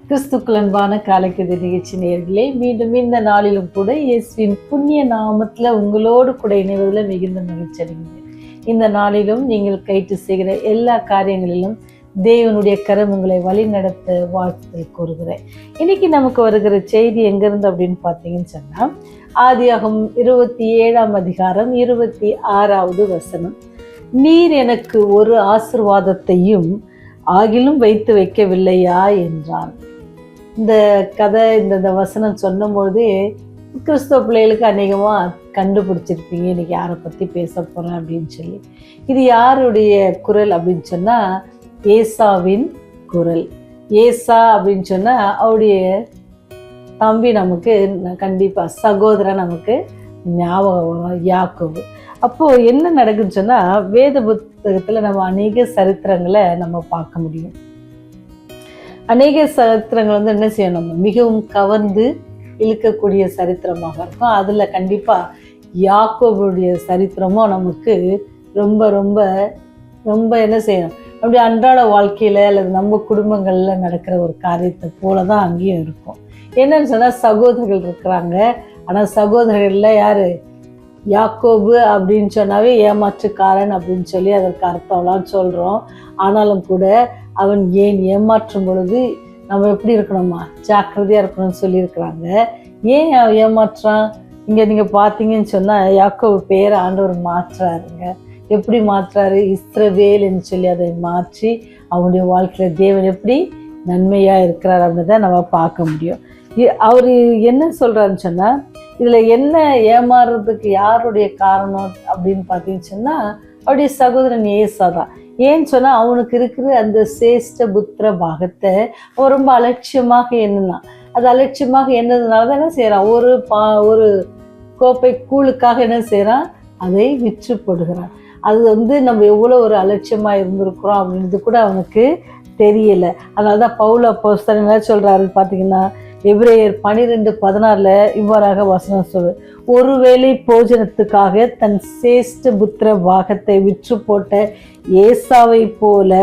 கிறிஸ்துக்கள் அன்பான காலைக்கதை நிகழ்ச்சி நேயர்களே, மீண்டும் இந்த நாளிலும் கூட இயேசுவின் புண்ணிய நாமத்தில் உங்களோடு கூட இணைவதில் மிகுந்த மகிழ்ச்சி அடைகிறேன். இந்த நாளிலும் நீங்கள் கைட்டு செய்கிற எல்லா காரியங்களிலும் தேவனுடைய கரம் உங்களை வழி நடத்த வாழ்த்து கூறுகிறேன். இன்னைக்கு நமக்கு வருகிற செய்தி எங்கிருந்து அப்படின்னு பார்த்தீங்கன்னு சொன்னால், ஆதியாகமம் 27ஆம் அதிகாரம் 26வது வசனம். நீர் எனக்கு ஒரு ஆசீர்வாதத்தையும் ஆகிலும் வைத்து வைக்கவில்லையா என்றான். இந்த கதை இந்த வசனம் சொன்னபோது கிறிஸ்தவ பிள்ளைகளுக்கு அநேகமாக கண்டுபிடிச்சிருப்பீங்க இன்னைக்கு யாரை பற்றி பேச போகிறேன் அப்படின்னு சொல்லி. இது யாருடைய குரல் அப்படின்னு சொன்னால், ஏசாவின் குரல். ஏசா அப்படின்னு சொன்னால் அவருடைய தம்பி நமக்கு கண்டிப்பாக சகோதரன் நமக்கு ஞாபகம் வரும், யாக்கோபு. அப்போது என்ன நடக்குதுன்னு சொன்னால், வேத புத்தகத்தில் நம்ம அநேக சரித்திரங்களை நம்ம பார்க்க முடியும். அநேக சரித்திரங்கள் என்ன செய்யணும், மிகவும் கவர்ந்து இழுக்கக்கூடிய சரித்திரமாக இருக்கும். அதில் கண்டிப்பாக யாக்கோபுடைய சரித்திரமும் நமக்கு ரொம்ப ரொம்ப ரொம்ப என்ன செய்யணும், அப்படி அன்றாட வாழ்க்கையில் அல்லது நம்ம குடும்பங்களில் நடக்கிற ஒரு காரியத்தை போல தான் அங்கேயும் இருக்கும். என்னன்னு சொன்னால், சகோதரர்கள் இருக்கிறாங்க. ஆனால் சகோதரர்களில் யார், யாக்கோபு அப்படின்னு சொன்னாவே ஏமாற்றுக்காரன் அப்படின்னு சொல்லி அதற்கு அர்த்தம்லாம் சொல்கிறோம். ஆனாலும் கூட அவன் ஏன் ஏமாற்றும் பொழுது நம்ம எப்படி இருக்கணுமா, ஜாக்கிரதையாக இருக்கணும்னு சொல்லியிருக்கிறாங்க. ஏன் அவன் ஏமாற்றான்? இங்கே நீங்கள் பார்த்தீங்கன்னு சொன்னால், யாக்கோபு பேரை ஆண்டவர் மாற்றுறாருங்க. எப்படி மாற்றுறாரு? இஸ்ரவேல்னு சொல்லி அதை மாற்றி அவனுடைய வாழ்க்கையில் தேவன் எப்படி நன்மையாக இருக்கிறார் அப்படின்னு தான் நம்ம பார்க்க முடியும். அவர் என்ன சொல்கிறாருன்னு சொன்னால், இதில் என்ன ஏமாறுறதுக்கு யாருடைய காரணம் அப்படின்னு பார்த்தீங்கன்னு சொன்னால், அவருடைய சகோதரன் ஏசா தான். ஏன்னு சொன்னால், அவனுக்கு இருக்கிற அந்த சேஷ்ட புத்திர பாகத்தை அவன் ரொம்ப அலட்சியமாக எண்ணினான். அது அலட்சியமாக எண்ணதுனால தான் என்ன செய்கிறான், ஒரு கோப்பை கூழுக்காக என்ன செய்கிறான், அதை விற்று போடுகிறான். அது நம்ம எவ்வளோ ஒரு அலட்சியமாக இருந்திருக்கிறோம் அப்படின்றது கூட அவனுக்கு தெரியலை. அதனால தான் பவுல் அப்போஸ்தலன் என்ன சொல்கிறாரு பார்த்தீங்கன்னா, எபிரேயர் 12:16 இவ்வாறாக வசனம் சொல்லு, ஒருவேளை போஜனத்துக்காக தன் சேஷ்ட புத்திர பாகத்தை விற்று போட்ட ஏசாவை போல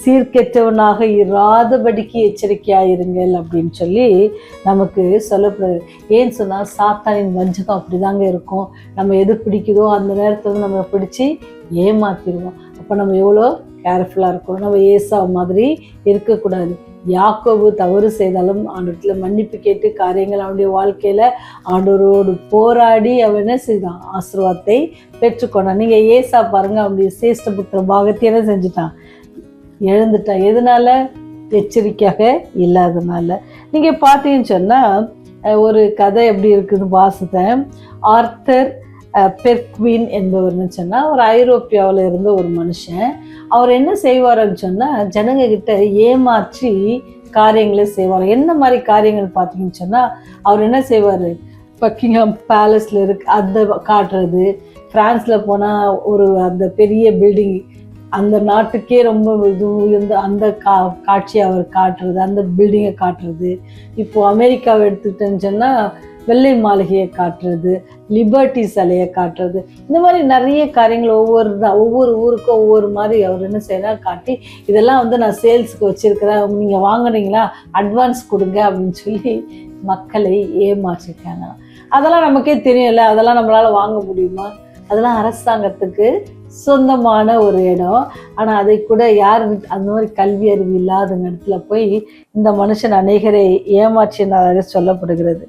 சீர்கெட்டவனாக இராதபடிக்கு எச்சரிக்கையாயிருங்கள் அப்படின்னு சொல்லி நமக்கு சொல்லப்படுது. ஏன்னு சொன்னால், சாத்தானின் வஞ்சகம் அப்படிதாங்க இருக்கும். நம்ம எது பிடிக்குதோ அந்த நேரத்தில் நம்ம பிடிச்சி ஏமாத்திடுவோம். அப்போ நம்ம எவ்வளோ கேர்ஃபுல்லாக இருக்கணும். நம்ம ஏசா மாதிரி இருக்கக்கூடாது. யாக்கோபு தவறு செய்தாலும் ஆண்டவரில் மன்னிப்பு கேட்டு காரியங்கள் அவனுடைய வாழ்க்கையில் ஆண்டவரோடு போராடி அவன் என்ன செய்தான், ஆசீர்வாதத்தை பெற்றுக்கொண்டான். நீங்கள் ஏசா பாருங்கள், அவனுடைய சேஷ்ட புத்திர பாகத்தை என்ன செஞ்சுட்டான், எழுந்துட்டான். எதனால? எச்சரிக்கையாக இல்லாதனால. நீங்கள் பார்த்தீங்கன்னு சொன்னால், ஒரு கதை எப்படி இருக்குதுன்னு வாசித்தேன். ஆர்த்தர் பெர்க்வின் என்பவர்னு சொன்னால், ஒரு ஐரோப்பியாவில் இருந்த ஒரு மனுஷன். அவர் என்ன செய்வார்னு சொன்னால், ஜனங்க கிட்ட ஏமாற்றி காரியங்களை செய்வார். என்ன மாதிரி காரியங்கள் பார்த்தீங்கன்னு சொன்னால், அவர் என்ன செய்வார், பக்கிங்ஹாம் பேலஸில் அதை காட்டுறது, ஃப்ரான்ஸில் போனால் அந்த பெரிய பில்டிங், அந்த நாட்டுக்கே ரொம்ப இது அந்த காட்சியை அவர் காட்டுறது, அந்த பில்டிங்கை காட்டுறது. இப்போது அமெரிக்காவை எடுத்துக்கிட்டேன்னு சொன்னால், வெள்ளை மாளிகையை காட்டுறது, லிபர்ட்டி சிலையை காட்டுறது, இந்த மாதிரி நிறைய காரியங்கள் ஒவ்வொரு ஊருக்கும் ஒவ்வொரு மாதிரி அவர் என்ன செய்யலாம் காட்டி, இதெல்லாம் நான் சேல்ஸுக்கு வச்சுருக்கிறேன், நீங்கள் வாங்குறீங்களா, அட்வான்ஸ் கொடுங்க அப்படின்னு சொல்லி மக்களை ஏமாற்றிருக்காங்க. அதெல்லாம் நமக்கே தெரியல, அதெல்லாம் நம்மளால் வாங்க முடியுமா? அதெல்லாம் அரசாங்கத்துக்கு சொந்தமான ஒரு இடம். ஆனால் அதை கூட யார் அந்த மாதிரி கல்வி அறிவு இல்லாத இடத்துல போய் இந்த மனுஷன் அநேகரை ஏமாற்றினாக சொல்லப்படுகிறது.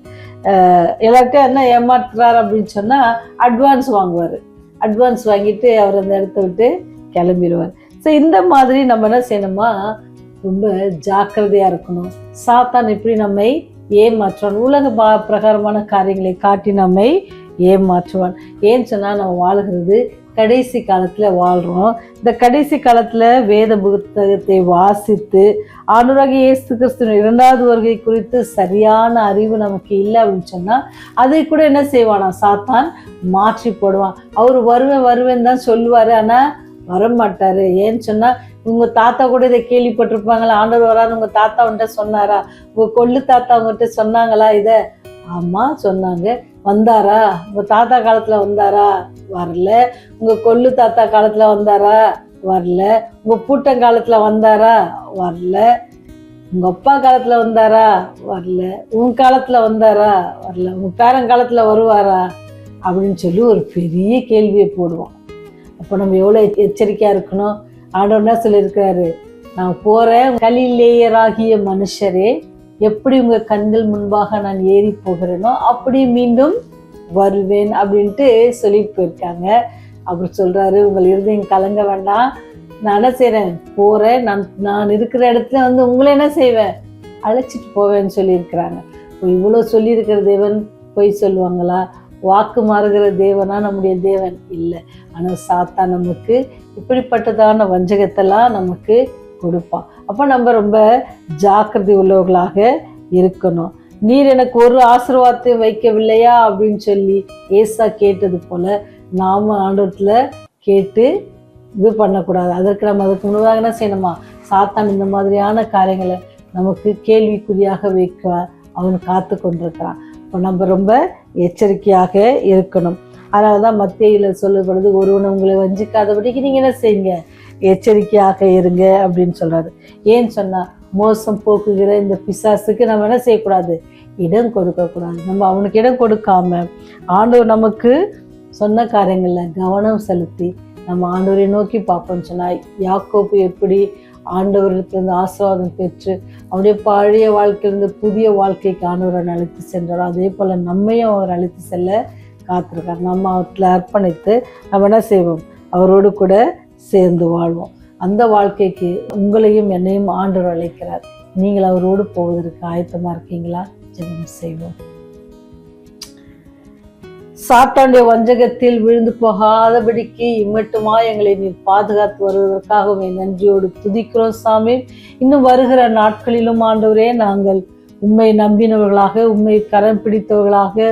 எல்லார்ட்டையும் என்ன ஏமாற்றுறார் அப்படின்னு சொன்னால், அட்வான்ஸ் வாங்குவார். அட்வான்ஸ் வாங்கிட்டு அவர் அந்த இடத்த விட்டு கிளம்பிடுவார். ஸோ இந்த மாதிரி நம்ம என்ன செய்யணுமா, ரொம்ப ஜாக்கிரதையாக இருக்கணும். சாத்தான் எப்படி நம்மை ஏமாற்றுவான், உலக பிரகாரமான காரியங்களை காட்டி நம்மை ஏமாற்றுவான். ஏன்னு சொன்னால், நம்ம வாழ்கிறது கடைசி காலத்தில் வாழ்கிறோம். இந்த கடைசி காலத்தில் வேத புத்தகத்தை வாசித்து ஆண்டவராகிய இயேசு கிறிஸ்துவின் 2வது வருகை குறித்து சரியான அறிவு நமக்கு இல்லை அப்படின்னு சொன்னால், அதை கூட என்ன செய்வானா, சாத்தான் மாற்றி போடுவான். அவர் வருவேன் தான் சொல்லுவார், ஆனால் வரமாட்டார். ஏன்னு சொன்னால், உங்கள் தாத்தா கூட இதை கேள்விப்பட்டிருப்பாங்களா, ஆண்டவர் வரான்னு உங்கள் தாத்தா உன்கிட்ட சொன்னாரா, உங்கள் கொள்ளு தாத்தா உங்கள்கிட்ட சொன்னாங்களா இதை? ஆமாம் சொன்னாங்க. வந்தாரா? உங்கள் தாத்தா காலத்தில் வந்தாரா? வரல. உங்கள் கொள்ளு தாத்தா காலத்தில் வந்தாரா? வரல. உங்கள் பூட்டங்காலத்தில் வந்தாரா? வரல. உங்க அப்பா காலத்துல வந்தாரா? வரல. உன் காலத்துல வந்தாரா? வரல. உங்க பேரங்காலத்துல வருவாரா? அப்படின்னு சொல்லி ஒரு பெரிய கேள்வியை போடுவோம். அப்போ நம்ம எவ்வளோ எச்சரிக்கையா இருக்கணும். ஆண்டவர் என்ன சொல்லியிருக்கிறாரு? நான் போறேன், கலிலேயராகிய மனுஷரே, எப்படி உங்க கண்கள் முன்பாக நான் ஏறி போகிறேனோ அப்படி மீண்டும் வருவேன் அப்படின்ட்டு சொல்லிட்டு போயிருக்காங்க. அப்படி சொல்றாரு, உங்கள் இருதயம் கலங்க வேண்டாம், நான் என்ன செய்றேன், போறேன், நான் இருக்கிற இடத்துல வந்து உங்களை என்ன செய்வேன், அழைச்சிட்டு போவேன்னு சொல்லியிருக்கிறாங்க. இவ்வளோ சொல்லியிருக்கிற தேவன் பொய் சொல்லுவாங்களா? வாக்கு மாறுகிற தேவனா நம்முடைய தேவன் இல்லை. ஆனால் சாத்தான் நமக்கு இப்படிப்பட்டதான வஞ்சகத்தெல்லாம் நமக்கு கொடுப்பான். அப்போ நம்ம ரொம்ப ஜாக்கிரதை உள்ளவர்களாக இருக்கணும். நீர் எனக்கு ஒரு ஆசீர்வாதத்தையும் வைக்கவில்லையா அப்படின்னு சொல்லி ஏசா கேட்டது போல நாம ஆண்டவரத்துல கேட்டு இது பண்ணக்கூடாது. அதுக்கு முன்னதாக என்ன செய்யணுமா? சாத்தான் இந்த மாதிரியான காரியங்களை நமக்கு கேள்விக்குறியாக வைக்க அவன் காத்து கொண்டிருக்கிறான். இப்போ நம்ம ரொம்ப எச்சரிக்கையாக இருக்கணும். அதனால தான் மத்தேயுல சொல்லப்படுது, ஒருவனை உங்களை வஞ்சிக்காதபடிக்கு நீங்கள் என்ன செய்யுங்க, எச்சரிக்கையாக இருங்க அப்படின்னு சொல்றாரு. ஏன்னு சொன்னா, மோசம் போக்குகிற இந்த பிசாசுக்கு நம்ம என்ன செய்யக்கூடாது, இடம் கொடுக்கக்கூடாது. நம்ம அவனுக்கு இடம் கொடுக்காம ஆண்டவர் நமக்கு சொன்ன காரியங்கள்ல கவனம் செலுத்தி நம்ம ஆண்டவரை நோக்கி பார்ப்போம்னு சொன்னா, யாக்கோபு எப்படி ஆண்டவரிடத்திலிருந்து ஆசீர்வாதம் பெற்று அவருடைய பழைய வாழ்க்கையிலிருந்து புதிய வாழ்க்கைக்கு ஆண்டவரை அழைத்து சென்றாரோ, அதே போல நம்மையும் அவர் அழைத்து செல்ல காத்திருக்கார். நம்ம அவற்றில் அர்ப்பணித்து நம்ம என்ன செய்வோம், அவரோடு கூட சேர்ந்து வாழ்வோம். அந்த வாழ்க்கைக்கு உங்களையும் என்னையும் ஆண்டவர் அழைக்கிறார். நீங்கள் அவரோடு போவதற்கு ஆயத்தமா இருக்கீங்களா? ஜெபம் செய்வோம். சாத்தானுடைய வஞ்சகத்தில் விழுந்து போகாதபடிக்கு இம்மட்டுமா எங்களை நீர் பாதுகாத்து வருவதற்காக நன்றியோடு துதிக்கிறோம் சாமி. இன்னும் வருகிற நாட்களிலும் ஆண்டவரே, நாங்கள் உம்மை நம்பினவர்களாக, உம்மை கரம் பிடித்தவர்களாக,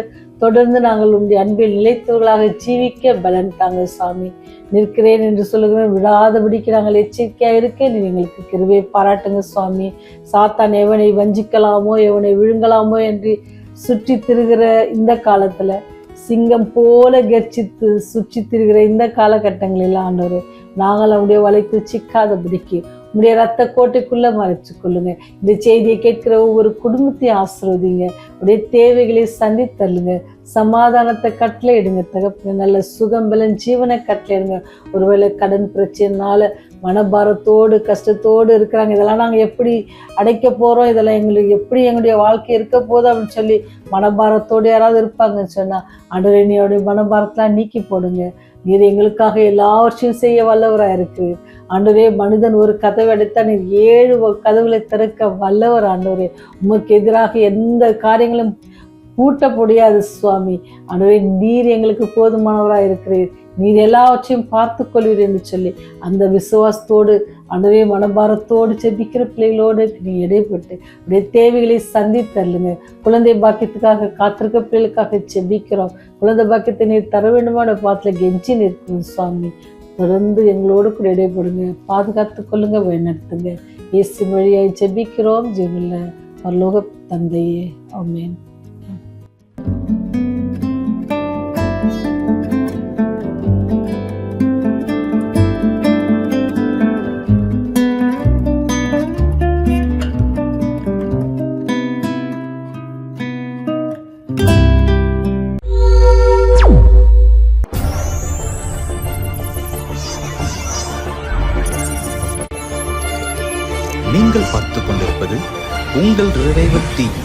தொடர்ந்து நாங்கள் உங்களுடைய அன்பில் நிலைத்தவர்களாக ஜீவிக்க பலன் தாங்க சாமி. நிற்கிறேன் என்று சொல்லுகிறேன், விடாதபடிக்கு நாங்கள் எச்சரிக்கையாக இருக்க நீ எங்களுக்கு கிருபையை பாராட்டுங்க சுவாமி. சாத்தான் எவனை வஞ்சிக்கலாமோ எவனை விழுங்கலாமோ என்று சுற்றி திரிகிற இந்த காலத்துல, சிங்கம் போல கர்ச்சித்து சுற்றி திரிகிற இந்த காலகட்டங்களில் ஆண்டவர், நாங்கள் அவருடைய வலைக்கு சிக்காதபடிக்கு உங்களுடைய ரத்த கோட்டைக்குள்ள மறைச்சு கொள்ளுங்க. இந்த செய்தியை கேட்கிற ஒவ்வொரு குடும்பத்தையும் ஆசீர்வதிங்க. உடைய தேவைகளை சந்தித்தருளுங்க. சமாதானத்தை கட்டளை இடுங்க தகப்பனே. நல்ல சுகம் பலன் ஜீவனை கட்டளை இடுங்க. ஒருவேளை கடன் பிரச்சனைனால மனபாரத்தோடு கஷ்டத்தோடு இருக்கிறாங்க, இதெல்லாம் நாங்கள் எப்படி அடைக்க போகிறோம், இதெல்லாம் எங்களுக்கு எப்படி எங்களுடைய வாழ்க்கை இருக்க போதும் அப்படின்னு சொல்லி மனபாரத்தோடு யாராவது இருப்பாங்கன்னு சொன்னால், ஆண்டவரே நீருடைய மனபாரத்தெலாம் நீக்கி போடுங்க. நீர் எங்களுக்காக எல்லாவற்றையும் செய்ய வல்லவராக இருக்கு ஆண்டவரே. மனிதன் ஒரு கதவை அடைத்தா நீர் 7 கதவுகளை திறக்க வல்லவர் ஆண்டவரே. உமக்கு எதிராக எந்த காரியங்களும் பூட்ட முடியாது சுவாமி. ஆண்டவரே, நீர் எங்களுக்கு போதுமானவராக இருக்கிறீர். நீர் எல்லாவற்றையும் பார்த்து கொள்வீர் என்று சொல்லி அந்த விசுவாசத்தோடு ஆண்டவரே மனபாரத்தோடு செபிக்கிற பிள்ளைகளோடு நீ இடைப்பட்டு உடைய தேவைகளை சந்தித்தருளுங்க. குழந்தை பாக்கியத்துக்காக காத்திருக்க பிள்ளைகளுக்காக செபிக்கிறோம். குழந்தை பாக்கியத்தை நீர் தர வேண்டுமான பாத்துல கெஞ்சி நிற்கும் சுவாமி. தொடர்ந்து எங்களோடு கூட இடைப்படுங்க, பாதுகாத்து கொள்ளுங்க, வழிநடத்துங்க. இயேசு வழியாய் செபிக்கிறோம் ஜீவனுள்ள பரலோக தந்தையே, ஆமென். நீங்கள் பார்த்துக் கொண்டிருப்பது உங்கள் ரிவைவல் டிவி.